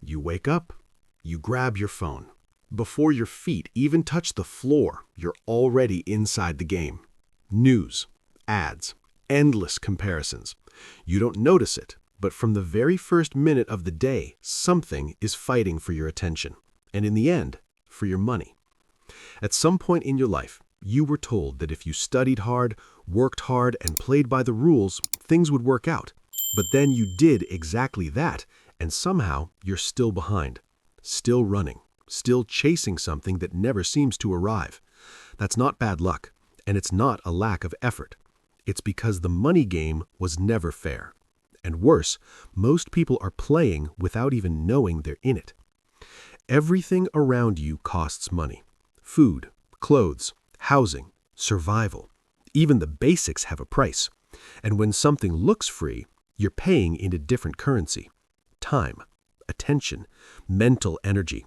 You wake up, you grab your phone. Before your feet even touch the floor, you're already inside the game. News, ads, endless comparisons. You don't notice it, but from the very first minute of the day, something is fighting for your attention, and in the end, for your money. At some point in your life, you were told that if you studied hard, worked hard, and played by the rules, things would work out. But then you did exactly that, and somehow you're still behind, still running, still chasing something that never seems to arrive. That's not bad luck, and it's not a lack of effort. It's because the money game was never fair. And worse, most people are playing without even knowing they're in it. Everything around you costs money. Food, clothes, housing, survival. Even the basics have a price. And when something looks free, you're paying in a different currency. Time, attention, mental energy.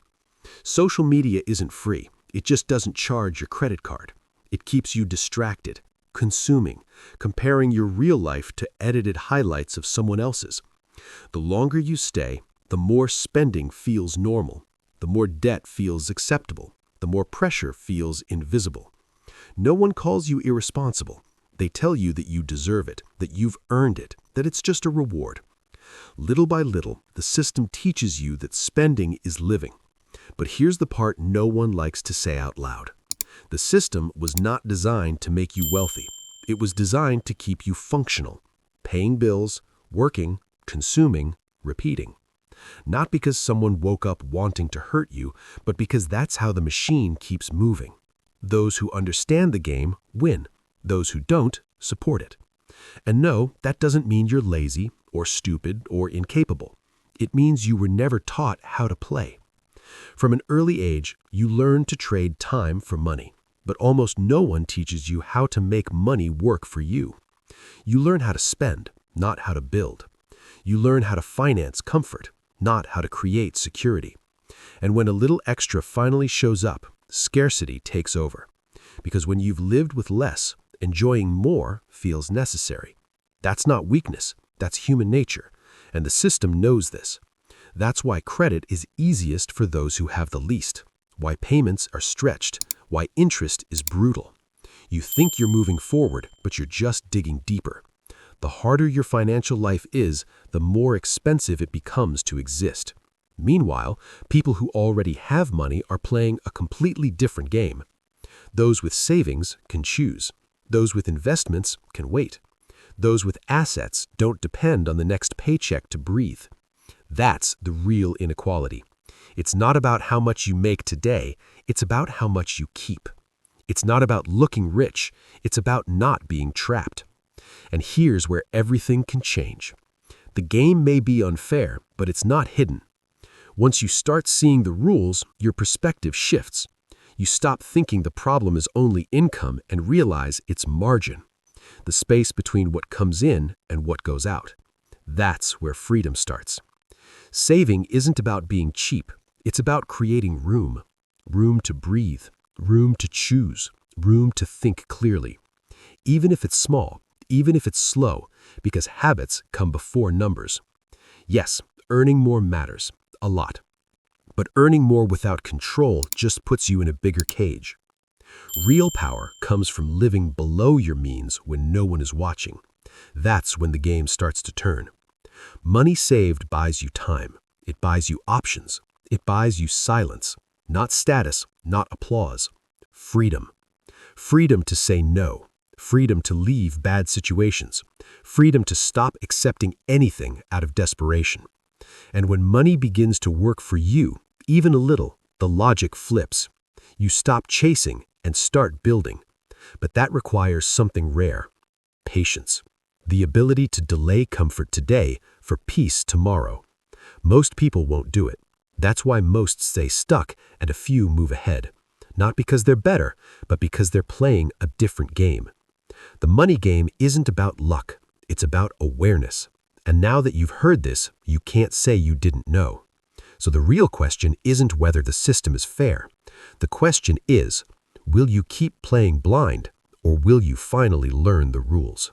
Social media isn't free. It just doesn't charge your credit card. It keeps you distracted, consuming, comparing your real life to edited highlights of someone else's. The longer you stay, the more spending feels normal. The more debt feels acceptable. The more pressure feels invisible. No one calls you irresponsible. They tell you that you deserve it, that you've earned it, that it's just a reward. Little by little, the system teaches you that spending is living. But here's the part no one likes to say out loud. The system was not designed to make you wealthy. It was designed to keep you functional, paying bills, working, consuming, repeating. Not because someone woke up wanting to hurt you, but because that's how the machine keeps moving. Those who understand the game win. Those who don't support it. And no, that doesn't mean you're lazy or stupid or incapable. It means you were never taught how to play. From an early age, you learn to trade time for money, but almost no one teaches you how to make money work for you. You learn how to spend, not how to build. You learn how to finance comfort, not how to create security. And when a little extra finally shows up, scarcity takes over. Because when you've lived with less, enjoying more feels necessary. That's not weakness, that's human nature, and the system knows this. That's why credit is easiest for those who have the least, why payments are stretched, why interest is brutal. You think you're moving forward, but you're just digging deeper. The harder your financial life is, the more expensive it becomes to exist. Meanwhile, people who already have money are playing a completely different game. Those with savings can choose. Those with investments can wait. Those with assets don't depend on the next paycheck to breathe. That's the real inequality. It's not about how much you make today, it's about how much you keep. It's not about looking rich, it's about not being trapped. And here's where everything can change. The game may be unfair, but it's not hidden. Once you start seeing the rules, your perspective shifts. You stop thinking the problem is only income and realize it's margin, the space between what comes in and what goes out. That's where freedom starts. Saving isn't about being cheap. It's about creating room. Room to breathe, room to choose, room to think clearly. Even if it's small, even if it's slow, because habits come before numbers. Yes, earning more matters, a lot. But earning more without control just puts you in a bigger cage. Real power comes from living below your means when no one is watching. That's when the game starts to turn. Money saved buys you time. It buys you options. It buys you silence. Not status, not applause. Freedom. Freedom to say no. Freedom to leave bad situations. Freedom to stop accepting anything out of desperation. And when money begins to work for you, even a little, the logic flips. You stop chasing and start building. But that requires something rare: patience. The ability to delay comfort today for peace tomorrow. Most people won't do it. That's why most stay stuck and a few move ahead. Not because they're better, but because they're playing a different game. The money game isn't about luck. It's about awareness. And now that you've heard this, you can't say you didn't know. So the real question isn't whether the system is fair. The question is, will you keep playing blind, or will you finally learn the rules?